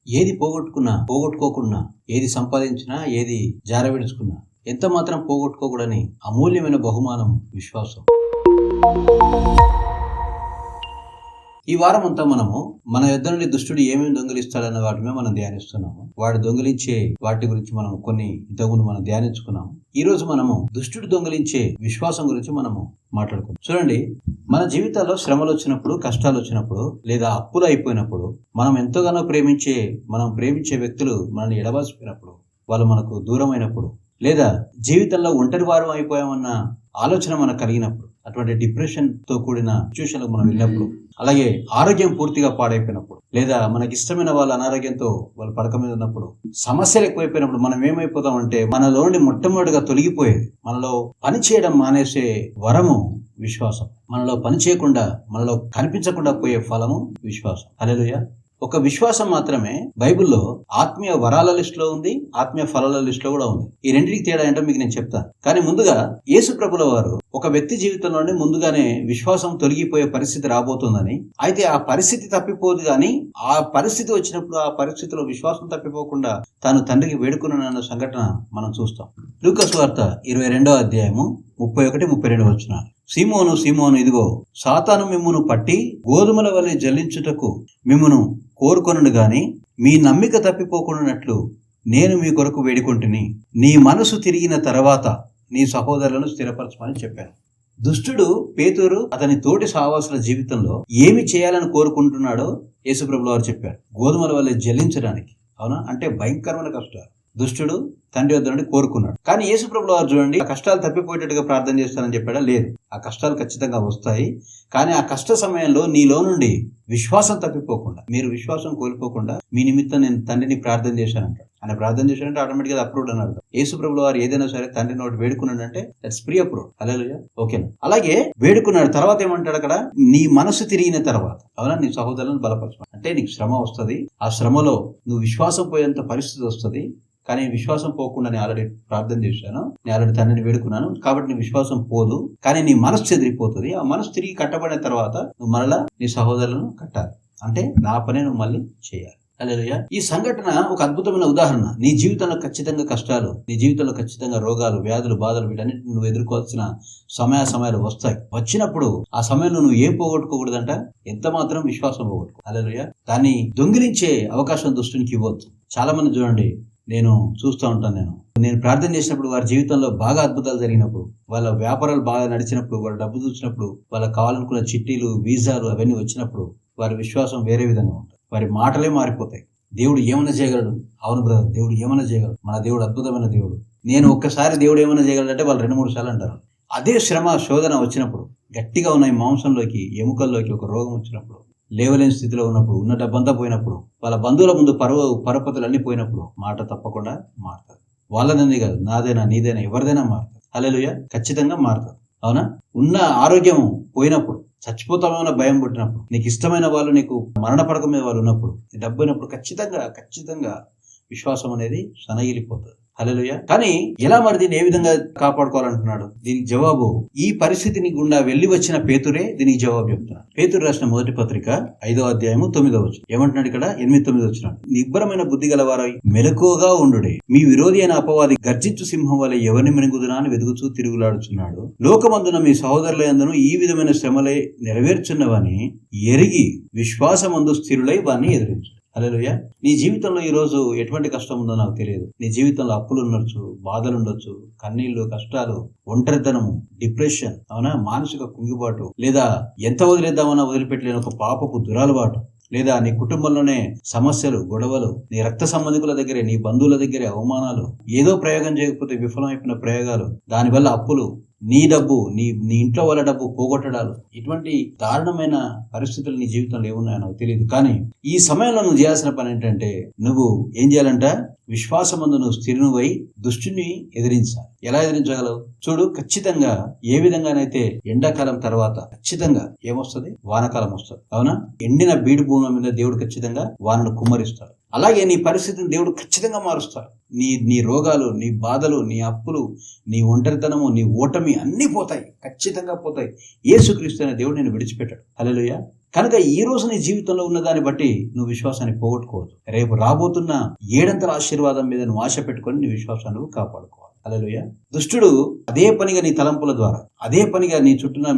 ఏది పోగొట్టుకోకుండా, ఏది సంపాదించినా, ఏది జారవిడుచుకున్నా, ఎంత మాత్రం పోగొట్టుకోకూడని అమూల్యమైన బహుమానం విశ్వాసం. ఈ వారం అంతా మనము మన యొద్ద నుండి దుష్టుడు ఏమేమి దొంగిలిస్తాడన్న వాటిని మనం ధ్యానిస్తున్నాము. వాడు దొంగిలించే వాటి గురించి మనం కొన్ని ఇంతకుముందు మనం ధ్యానించుకున్నాము. ఈ రోజు మనము దుష్టుడు దొంగిలించే విశ్వాసం గురించి మనము మాట్లాడుకుందాం. చూడండి, మన జీవితాల్లో శ్రమలు వచ్చినప్పుడు, కష్టాలు వచ్చినప్పుడు, లేదా అప్పులు అయిపోయినప్పుడు, మనం ఎంతగానో ప్రేమించే వ్యక్తులు మనల్ని ఎడబాసిపోయినప్పుడు, వాళ్ళు మనకు దూరం అయినప్పుడు, లేదా జీవితంలో ఒంటరి వారం అయిపోయామన్న ఆలోచన మనకు కలిగినప్పుడు, అటువంటి డిప్రెషన్ తో కూడిన సిచ్యువేషన్లకు మనం వెళ్ళినప్పుడు, అలాగే ఆరోగ్యం పూర్తిగా పాడైపోయినప్పుడు, లేదా మనకి ఇష్టమైన వాళ్ళ అనారోగ్యంతో వాళ్ళ పడక మీద ఉన్నప్పుడు, సమస్యలు ఎక్కువైపోయినప్పుడు మనం ఏమైపోతామంటే మనలోని మొట్టమొదటిగా తొలగిపోయేది, మనలో పని చేయడం మానేసే వరము విశ్వాసం. మనలో పని చేయకుండా, మనలో కనిపించకుండా పోయే ఫలము విశ్వాసం. హల్లెలూయా. ఒక విశ్వాసం మాత్రమే బైబిల్లో ఆత్మీయ వరాల లిస్ట్ లో ఉంది, ఆత్మీయ ఫలాల లిస్ట్ లో కూడా ఉంది. ఈ రెండింటికి తేడా ఏంటో మీకు నేను చెప్తాను. కానీ ముందుగా యేసు ప్రభుల వారు ఒక వ్యక్తి జీవితంలోనే ముందుగానే విశ్వాసం తొలగిపోయే పరిస్థితి రాబోతుందని, అయితే ఆ పరిస్థితి తప్పిపోదు కానీ ఆ పరిస్థితి వచ్చినప్పుడు ఆ పరిస్థితిలో విశ్వాసం తప్పిపోకుండా తాను తండ్రికి వేడుకున్నానన్న సంఘటన మనం చూస్తాం. లూకా సువార్త 22వ అధ్యాయము 31-32 వచనాలు. సీమోను, సీమోను, ఇదిగో సాతాను మిమ్మును పట్టి గోధుమల వలె జల్లించుటకు మిమ్మును కోరుకొనును గాని మీ నమ్మిక తప్పిపోకున్నట్లు నేను మీ కొరకు వేడుకొంటిని. నీ మనసు తిరిగిన తర్వాత నీ సహోదరులను స్థిరపరచమని చెప్పాను. దుష్టుడు పేతురు అతని తోటి సహవాసుల జీవితంలో ఏమి చేయాలని కోరుకుంటున్నాడో యేసుప్రభుల వారు చెప్పారు. గోధుమల వలె జల్లించడానికి. అవునా? అంటే భయంకరమైన కష్టాలు దుష్టుడు తండ్రి వద్ద నుండి కోరుకున్నాడు. కానీ యేసుప్రభుల వారు చూడండి, ఆ కష్టాలు తప్పిపోయేటట్టుగా ప్రార్థన చేస్తానని చెప్పాడా? లేదు. ఆ కష్టాలు ఖచ్చితంగా వస్తాయి. కానీ ఆ కష్ట సమయంలో నీలో నుండి విశ్వాసం తప్పిపోకుండా, మీరు విశ్వాసం కోల్పోకుండా మీ నిమిత్తం నేను తండ్రిని ప్రార్థన చేశానంటాడు. ఆయన ప్రార్థన చేశానంటే ఆటోమేటిక్గా అప్రూవ్డ్ అని అర్థం. యేసుప్రభుల వారు ఏదైనా సరే తండ్రి నోటి వేడుకున్నాడంటే దట్స్ ప్రీ అప్రూవ్డ్. హల్లెలూయా. ఓకేనా? అలాగే వేడుకున్నాడు. తర్వాత ఏమంటాడు అక్కడ? నీ మనసు తిరిగిన తర్వాత, అవునా, నీ సహోదరులను బలపరచు. అంటే నీకు శ్రమ వస్తుంది. ఆ శ్రమలో నువ్వు విశ్వాసం పోయేంత పరిస్థితి వస్తుంది. కానీ విశ్వాసం పోకుండా నేను ఆల్రెడీ ప్రార్థన చేశాను, నేను ఆల్రెడీ తండ్రిని వేడుకున్నాను, కాబట్టి నీ విశ్వాసం పోదు. కానీ నీ మనసు చెదిరిపోతుంది. ఆ మనసు తిరిగి కట్టబడిన తర్వాత నువ్వు మరలా నీ సహోదరులను కట్టాలి. అంటే నా పని నువ్వు మళ్ళీ చేయాలి. హల్లెలూయా. ఈ సంఘటన ఒక అద్భుతమైన ఉదాహరణ. నీ జీవితంలో ఖచ్చితంగా కష్టాలు, నీ జీవితంలో ఖచ్చితంగా రోగాలు, వ్యాధులు, బాధలు, వీటన్నిటిని నువ్వు ఎదుర్కోవాల్సిన సమయాలు వస్తాయి. వచ్చినప్పుడు ఆ సమయంలో నువ్వు ఏం పోగొట్టుకోకూడదంట? ఎంత మాత్రం విశ్వాసం పోగొట్టుకో. హల్లెలూయా. దాన్ని దొంగిలించే అవకాశం దుష్టునికి ఇవ్వద్దు. చాలా మంది చూడండి, నేను చూస్తూ ఉంటాను, నేను ప్రార్థన చేసినప్పుడు వారి జీవితంలో బాగా అద్భుతాలు జరిగినప్పుడు, వాళ్ళ వ్యాపారాలు బాగా నడిచినప్పుడు, వాళ్ళ డబ్బు చూసినప్పుడు, వాళ్ళకి కావాలనుకున్న చిట్టీలు, వీసాలు అవన్నీ వచ్చినప్పుడు వారి విశ్వాసం వేరే విధంగా ఉంటుంది. వారి మాటలే మారిపోతాయి. దేవుడు ఏమైనా చేయగలడు. అవును బ్రదర్, దేవుడు ఏమైనా చేయగలడు. మన దేవుడు అద్భుతమైన దేవుడు. నేను ఒక్కసారి దేవుడు ఏమైనా చేయగలడంటే వాళ్ళు 2-3 సార్లు అంటారు. అదే శ్రమ, శోధన వచ్చినప్పుడు, గట్టిగా ఉన్నాయి మాంసంలోకి, ఎముకల్లోకి ఒక రోగం వచ్చినప్పుడు, లేవలేని స్థితిలో ఉన్నప్పుడు, ఉన్న డబ్బంతా పోయినప్పుడు, వాళ్ళ బంధువుల ముందు పరపతులు అన్ని పోయినప్పుడు మాట తప్పకుండా మారుతారు. వాళ్ళదని కాదు, నాదైనా నీదైనా ఎవరిదైనా మారుతారు. హల్లెలూయా. ఖచ్చితంగా మారుతారు. అవునా? ఉన్న ఆరోగ్యం పోయినప్పుడు, చచ్చిపోతామేమన్న భయం పుట్టినప్పుడు, నీకు ఇష్టమైన వాళ్ళు నీకు మరణ పడక మీద వాళ్ళు ఉన్నప్పుడు, డబ్బు అయినప్పుడు ఖచ్చితంగా విశ్వాసం అనేది సనగిలిపోతుంది. హల్లెలూయా. కానీ ఎలా మరి దీన్ని ఏ విధంగా కాపాడుకోవాలంటున్నాడు? దీనికి జవాబు ఈ పరిస్థితిని గుండా వెళ్లి వచ్చిన పేతురే దీనికి జవాబు చెప్తున్నాడు. పేతురు రాసిన మొదటి పత్రిక 5వ అధ్యాయము 9వ వచనం ఏమంటున్నాడు ఇక్కడ? 8-9 వచనాలు. నిబ్బరమైన బుద్ధి గలవారై మెలకువగా ఉండుడే. మీ విరోధి అయిన అపవాది గర్జించు సింహం వలె ఎవరిని మింగుదునా అని వెతుకుచూ తిరుగులాడుచున్నాడు. లోకమందున మీ సహోదరులందరూ ఈ విధమైన శ్రమలే నెరవేర్చున్నవని ఎరిగి విశ్వాసమందు స్థిరులై వారిని ఎదిరించు. హల్లెలూయా. నీ జీవితంలో ఈ రోజు ఎటువంటి కష్టం ఉందో నాకు తెలియదు. నీ జీవితంలో అప్పులు ఉండొచ్చు, బాధలు ఉండొచ్చు, కన్నీళ్లు, కష్టాలు, ఒంటరితనము, డిప్రెషన్, అవునా, మానసిక కుంగిబాటు, లేదా ఎంత వదిలేద్దామన్నా వదిలిపెట్టలేని ఒక పాపపు దురలవాటు, లేదా నీ కుటుంబంలోనే సమస్యలు, గొడవలు, నీ రక్త సంబంధికుల దగ్గరే, నీ బంధువుల దగ్గరే అవమానాలు, ఏదో ప్రయోగం చేయకపోతే విఫలమైపోయిన ప్రయోగాలు, దానివల్ల అప్పులు, నీ డబ్బు, నీ ఇంట్లో వాళ్ళ డబ్బు పోగొట్టడాలు, ఇటువంటి దారుణమైన పరిస్థితులు నీ జీవితంలో ఏమున్నాయో నాకు తెలియదు. కానీ ఈ సమయంలో నువ్వు చేయాల్సిన పని ఏంటంటే, నువ్వు ఏం చేయాలంట? విశ్వాసమందు నువ్వు స్థిరునివై దుష్టుని ఎదిరించాలి. ఎలా ఎదిరించగలవు? చూడు, ఖచ్చితంగా ఏ విధంగానైతే ఎండాకాలం తర్వాత ఖచ్చితంగా ఏమొస్తుంది? వానకాలం వస్తుంది. అవునా? ఎండిన బీడు భూమి మీద దేవుడు ఖచ్చితంగా వానను కుమ్మరిస్తాడు. అలాగే నీ పరిస్థితిని దేవుడు ఖచ్చితంగా మారుస్తాడు. నీ రోగాలు, నీ బాధలు, నీ అప్పులు, నీ ఒంటరితనము, నీ ఓటమి అన్నీ పోతాయి, ఖచ్చితంగా పోతాయి. యేసుక్రీస్తు అనే దేవుడు నేను విడిచిపెట్టాడు. హల్లెలూయా. కనుక ఈ రోజు నీ జీవితంలో ఉన్న దాన్ని బట్టి నువ్వు విశ్వాసాన్ని పోగొట్టుకోవద్దు. రేపు రాబోతున్న 7 ఆశీర్వాదం మీద నువ్వు ఆశ పెట్టుకొని నీ విశ్వాసాన్ని నువ్వు కాపాడుకోవాలి. హల్లెలూయా. దుష్టుడు అదే పనిగా నీ తలంపుల ద్వారా, అదే పనిగా నీ చుట్టూన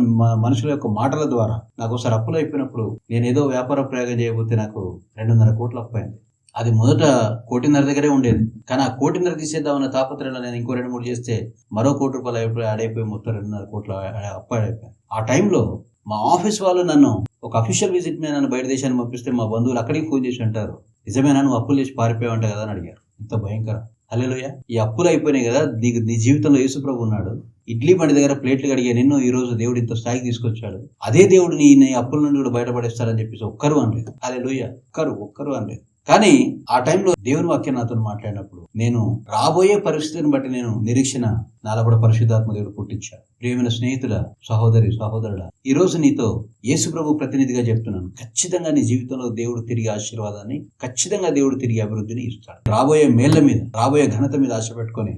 మనుషుల యొక్క మాటల ద్వారా, నాకు ఒకసారి అప్పులు అయిపోయినప్పుడు నేను ఏదో వ్యాపార ప్రయోగం చేయబోతే నాకు 2.5 కోట్లు అప్పయింది. అది మొదట 1.5 దగ్గరే ఉండేది. కానీ ఆ 1.5 తీసేద్దామన్న తాపత్రయంలో నేను ఇంకో 2-3 చేస్తే మరో ₹1 ఆడైపోయి మొత్తం 2.5 కోట్ల అప్పాడైపోయాను. ఆ టైంలో మా ఆఫీస్ వాళ్ళు నన్ను ఒక అఫీషియల్ విజిట్ మీద నన్ను బయట దేశాన్ని పంపిస్తే మా బంధువులు అక్కడికి ఫోన్ చేసి అంటారు, నిజమేనా నువ్వు అప్పులు చేసి పారిపోయావంట కదా అని అడిగారు. ఇంత భయంకరం. హల్లెలూయా. ఈ అప్పులు అయిపోయినాయి కదా, నీ జీవితంలో యేసుప్రభు ఉన్నాడు. ఇడ్లీ బండి దగ్గర ప్లేట్లు కడిగే నిన్ను ఈ రోజు దేవుడు ఇంత స్థాయికి తీసుకొచ్చాడు. అదే దేవుడు నీ అప్పుల నుండి కూడా బయటపడేస్తారని చెప్పేసి ఒక్కరు అనలేదు. హల్లెలూయా. ఒక్కరు అనలేదు. కానీ ఆ టైంలో దేవుని వాక్యం నాతో మాట్లాడినప్పుడు నేను రాబోయే పరిస్థితిని బట్టి నేను నిరీక్షణ నాలో కూడా పరిశుద్ధాత్మ దేవుడు పుట్టించాడు. ప్రియమైన స్నేహితుల, సహోదరుడా, ఈ రోజు నీతో యేసు ప్రభు ప్రతినిధిగా చెప్తున్నాను, ఖచ్చితంగా నీ జీవితంలో దేవుడు తిరిగి ఆశీర్వాదాన్ని, ఖచ్చితంగా దేవుడు తిరిగి అభివృద్ధిని ఇస్తాడు. రాబోయే మేళ్ల మీద, రాబోయే ఘనత మీద ఆశ పెట్టుకొని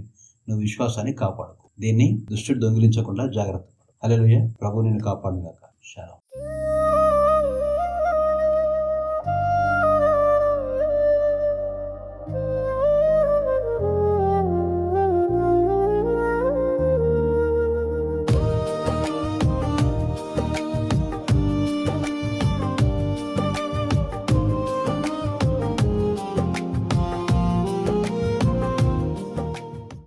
నువ్వు విశ్వాసాన్ని కాపాడుకో. దీన్ని దుష్టుడు దొంగిలించకుండా జాగ్రత్త పడు. హల్లెలూయా. ప్రభు నిన్ను కాపాడుగాక. షాలోమ్.